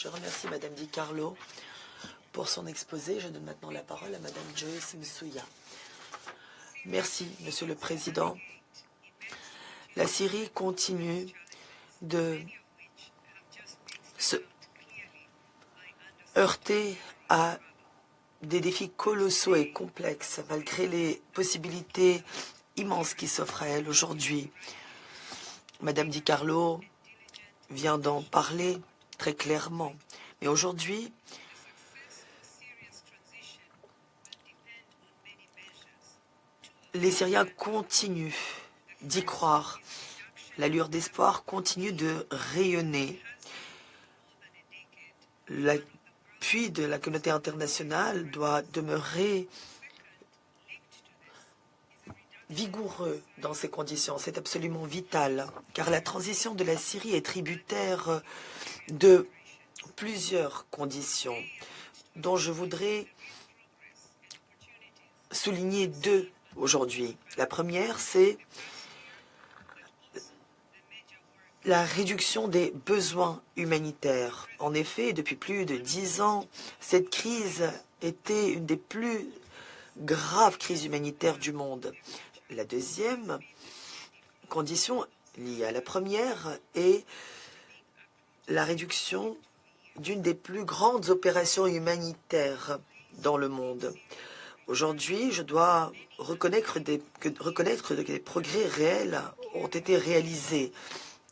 Je remercie Madame Di Carlo pour son exposé. Je donne maintenant la parole à Madame Joyce Msuya. Merci, Monsieur le Président. La Syrie continue de se heurter à des défis colossaux et complexes, malgré les possibilités immenses qui s'offrent à elle aujourd'hui. Madame Di Carlo vient d'en parler très clairement. Mais aujourd'hui, les Syriens continuent d'y croire. La lueur d'espoir continue de rayonner. L'appui de la communauté internationale doit demeurer vigoureux dans ces conditions. C'est absolument vital, car la transition de la Syrie est tributaire de plusieurs conditions, dont je voudrais souligner deux aujourd'hui. La première, c'est la réduction des besoins humanitaires. En effet, depuis plus de 10 ans, cette crise était une des plus graves crises humanitaires du monde. La deuxième condition liée à la première est la réduction d'une des plus grandes opérations humanitaires dans le monde. Aujourd'hui, je dois reconnaître que des progrès réels ont été réalisés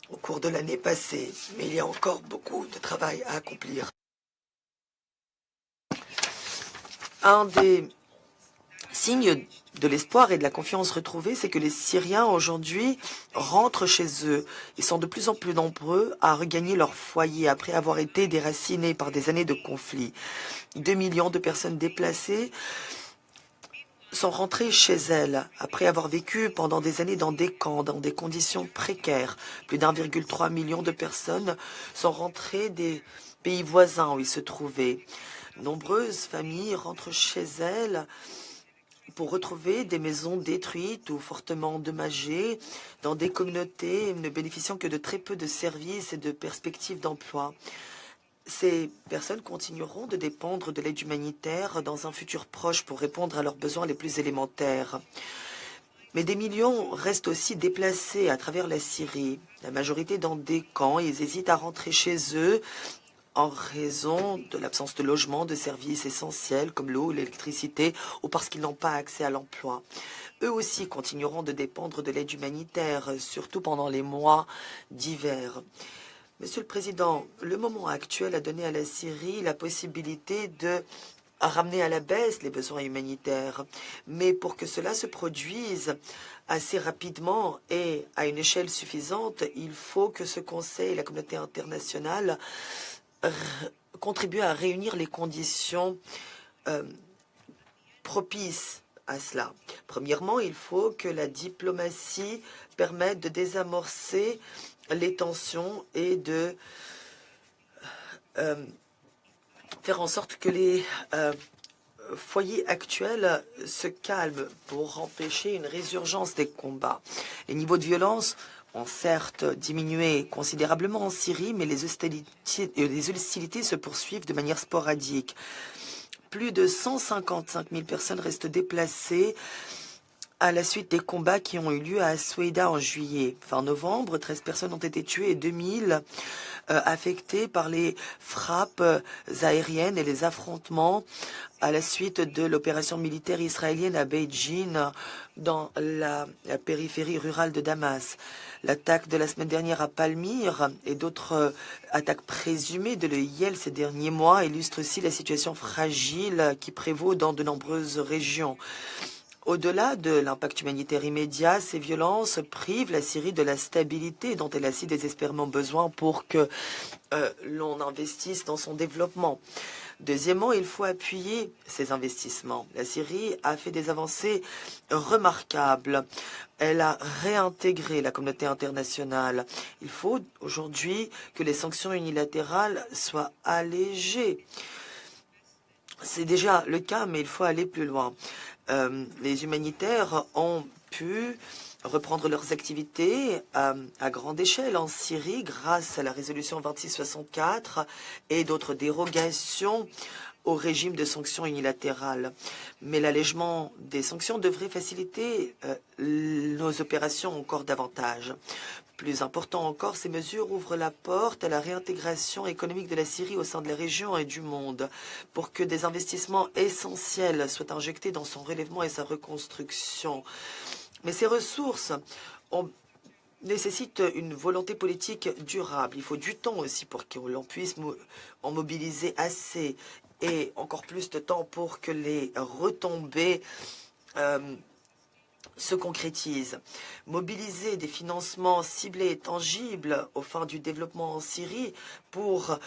au cours de l'année passée, mais il y a encore beaucoup de travail à accomplir. Un des signes de l'espoir et de la confiance retrouvée, c'est que les Syriens aujourd'hui rentrent chez eux. Ils sont de plus en plus nombreux à regagner leur foyer après avoir été déracinés par des années de conflits. 2 millions de personnes déplacées sont rentrées chez elles après avoir vécu pendant des années dans des camps, dans des conditions précaires. Plus d'1,3 million de personnes sont rentrées des pays voisins où ils se trouvaient. Nombreuses familles rentrent chez elles pour retrouver des maisons détruites ou fortement endommagées dans des communautés ne bénéficiant que de très peu de services et de perspectives d'emploi. Ces personnes continueront de dépendre de l'aide humanitaire dans un futur proche pour répondre à leurs besoins les plus élémentaires. Mais des millions restent aussi déplacés à travers la Syrie. La majorité dans des camps, ils hésitent à rentrer chez eux en raison de l'absence de logement, de services essentiels comme l'eau, l'électricité, ou parce qu'ils n'ont pas accès à l'emploi. Eux aussi continueront de dépendre de l'aide humanitaire, surtout pendant les mois d'hiver. Monsieur le Président, le moment actuel a donné à la Syrie la possibilité de ramener à la baisse les besoins humanitaires. Mais pour que cela se produise assez rapidement et à une échelle suffisante, il faut que ce Conseil et la communauté internationale contribuent à réunir les conditions propices à cela. Premièrement, il faut que la diplomatie permette de désamorcer les tensions et de faire en sorte que les foyers actuels se calment pour empêcher une résurgence des combats. Les niveaux de violence ont certes diminué considérablement en Syrie, mais les hostilités se poursuivent de manière sporadique. Plus de 155 000 personnes restent déplacées à la suite des combats qui ont eu lieu à Soueida en juillet. Fin novembre, 13 personnes ont été tuées et 2000 affectées par les frappes aériennes et les affrontements à la suite de l'opération militaire israélienne à Beijing dans la périphérie rurale de Damas. L'attaque de la semaine dernière à Palmyre et d'autres attaques présumées de l'EIL ces derniers mois illustrent aussi la situation fragile qui prévaut dans de nombreuses régions. Au-delà de l'impact humanitaire immédiat, ces violences privent la Syrie de la stabilité dont elle a si désespérément besoin pour que l'on investisse dans son développement. Deuxièmement, il faut appuyer ces investissements. La Syrie a fait des avancées remarquables. Elle a réintégré la communauté internationale. Il faut aujourd'hui que les sanctions unilatérales soient allégées. C'est déjà le cas, mais il faut aller plus loin. Les humanitaires ont pu reprendre leurs activités à grande échelle en Syrie grâce à la résolution 2664 et d'autres dérogations au régime de sanctions unilatérales. Mais l'allègement des sanctions devrait faciliter nos opérations encore davantage. Plus important encore, ces mesures ouvrent la porte à la réintégration économique de la Syrie au sein de la région et du monde pour que des investissements essentiels soient injectés dans son relèvement et sa reconstruction. Mais ces ressources nécessitent une volonté politique durable. Il faut du temps aussi pour que l'on puisse en mobiliser assez et encore plus de temps pour que les retombées se concrétise. Mobiliser des financements ciblés et tangibles aux fins du développement en Syrie pour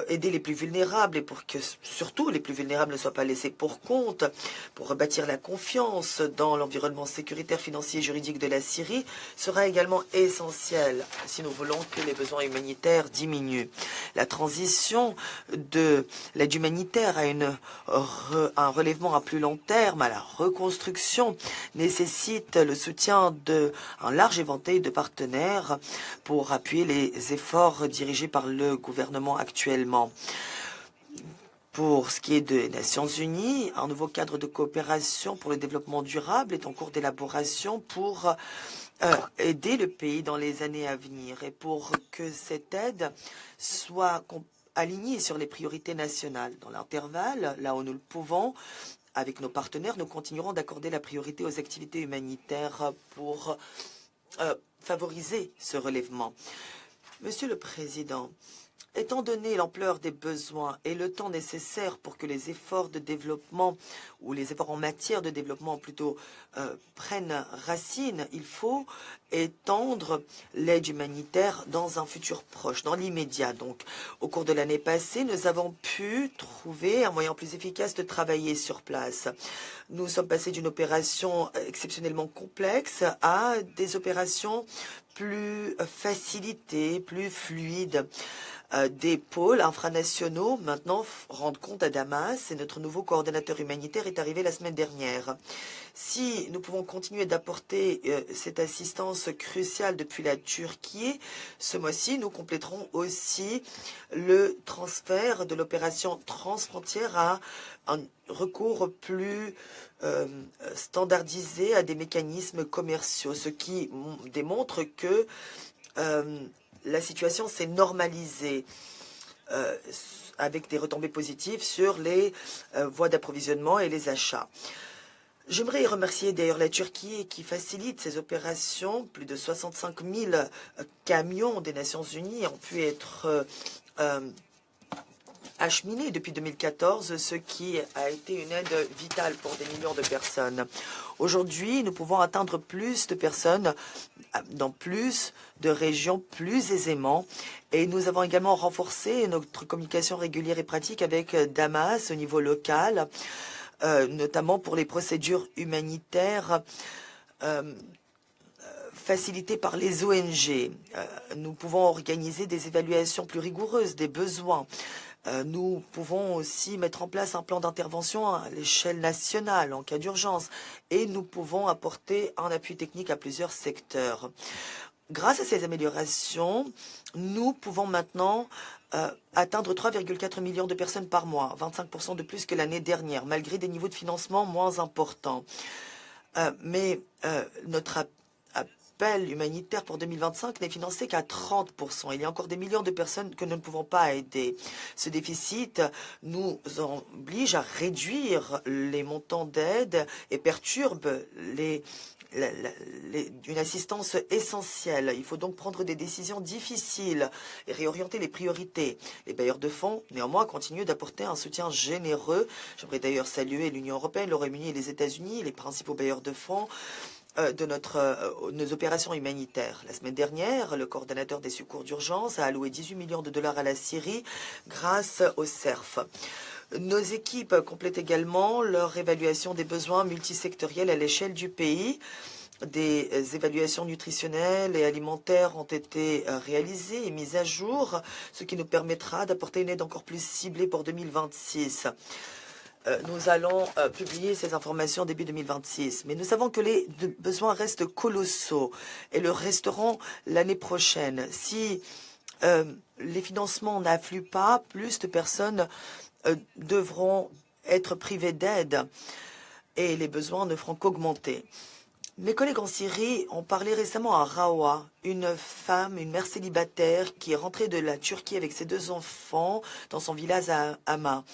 aider les plus vulnérables et pour que surtout les plus vulnérables ne soient pas laissés pour compte, pour rebâtir la confiance dans l'environnement sécuritaire, financier et juridique de la Syrie sera également essentiel si nous voulons que les besoins humanitaires diminuent. La transition de l'aide humanitaire à un relèvement à plus long terme, à la reconstruction, nécessite le soutien d'un large éventail de partenaires pour appuyer les efforts dirigés par le gouvernement actuellement. Pour ce qui est des Nations Unies, un nouveau cadre de coopération pour le développement durable est en cours d'élaboration pour aider le pays dans les années à venir et pour que cette aide soit alignée sur les priorités nationales. Dans l'intervalle, là où nous le pouvons, avec nos partenaires, nous continuerons d'accorder la priorité aux activités humanitaires pour favoriser ce relèvement. Monsieur le Président, étant donné l'ampleur des besoins et le temps nécessaire pour que les efforts de développement, ou les efforts en matière de développement plutôt, prennent racine, il faut étendre l'aide humanitaire dans un futur proche, dans l'immédiat. Donc, au cours de l'année passée, nous avons pu trouver un moyen plus efficace de travailler sur place. Nous sommes passés d'une opération exceptionnellement complexe à des opérations plus facilitées, plus fluides. Des pôles infranationaux maintenant rendent compte à Damas et notre nouveau coordonnateur humanitaire est arrivé la semaine dernière. Si nous pouvons continuer d'apporter cette assistance cruciale depuis la Turquie, ce mois-ci, nous compléterons aussi le transfert de l'opération transfrontière à un recours plus standardisé à des mécanismes commerciaux, ce qui démontre que la situation s'est normalisée avec des retombées positives sur les voies d'approvisionnement et les achats. J'aimerais remercier d'ailleurs la Turquie qui facilite ces opérations. Plus de 65 000 camions des Nations Unies ont pu être acheminés depuis 2014, ce qui a été une aide vitale pour des millions de personnes. Aujourd'hui, nous pouvons atteindre plus de personnes dans plus de régions plus aisément. Et nous avons également renforcé notre communication régulière et pratique avec Damas au niveau local, notamment pour les procédures humanitaires facilitées par les ONG. Nous pouvons organiser des évaluations plus rigoureuses des besoins. Nous pouvons aussi mettre en place un plan d'intervention à l'échelle nationale en cas d'urgence et nous pouvons apporter un appui technique à plusieurs secteurs. Grâce à ces améliorations, nous pouvons maintenant atteindre 3,4 millions de personnes par mois, 25% de plus que l'année dernière, malgré des niveaux de financement moins importants. Mais notre appel humanitaire pour 2025 n'est financé qu'à 30%. Il y a encore des millions de personnes que nous ne pouvons pas aider. Ce déficit nous oblige à réduire les montants d'aide et perturbe une assistance essentielle. Il faut donc prendre des décisions difficiles et réorienter les priorités. Les bailleurs de fonds, néanmoins, continuent d'apporter un soutien généreux. J'aimerais d'ailleurs saluer l'Union européenne, le Royaume-Uni et les États-Unis, les principaux bailleurs de fonds de nos opérations humanitaires. La semaine dernière, le coordonnateur des secours d'urgence a alloué 18 millions de dollars à la Syrie grâce au CERF. Nos équipes complètent également leur évaluation des besoins multisectoriels à l'échelle du pays. Des évaluations nutritionnelles et alimentaires ont été réalisées et mises à jour, ce qui nous permettra d'apporter une aide encore plus ciblée pour 2026. nous allons publier ces informations début 2026. Mais nous savons que les besoins restent colossaux et le resteront l'année prochaine. Si les financements n'affluent pas, plus de personnes devront être privées d'aide et les besoins ne feront qu'augmenter. Mes collègues en Syrie ont parlé récemment à Rawa, une femme, une mère célibataire qui est rentrée de la Turquie avec ses 2 enfants dans son village à Hama.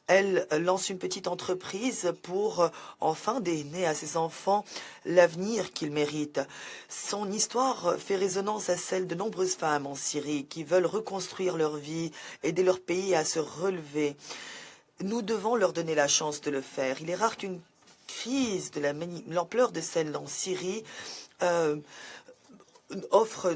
Elle lance une petite entreprise pour enfin donner à ses enfants l'avenir qu'ils méritent. Son histoire fait résonance à celle de nombreuses femmes en Syrie qui veulent reconstruire leur vie, aider leur pays à se relever. Nous devons leur donner la chance de le faire. Il est rare qu'une crise de l'ampleur de celle en Syrie offre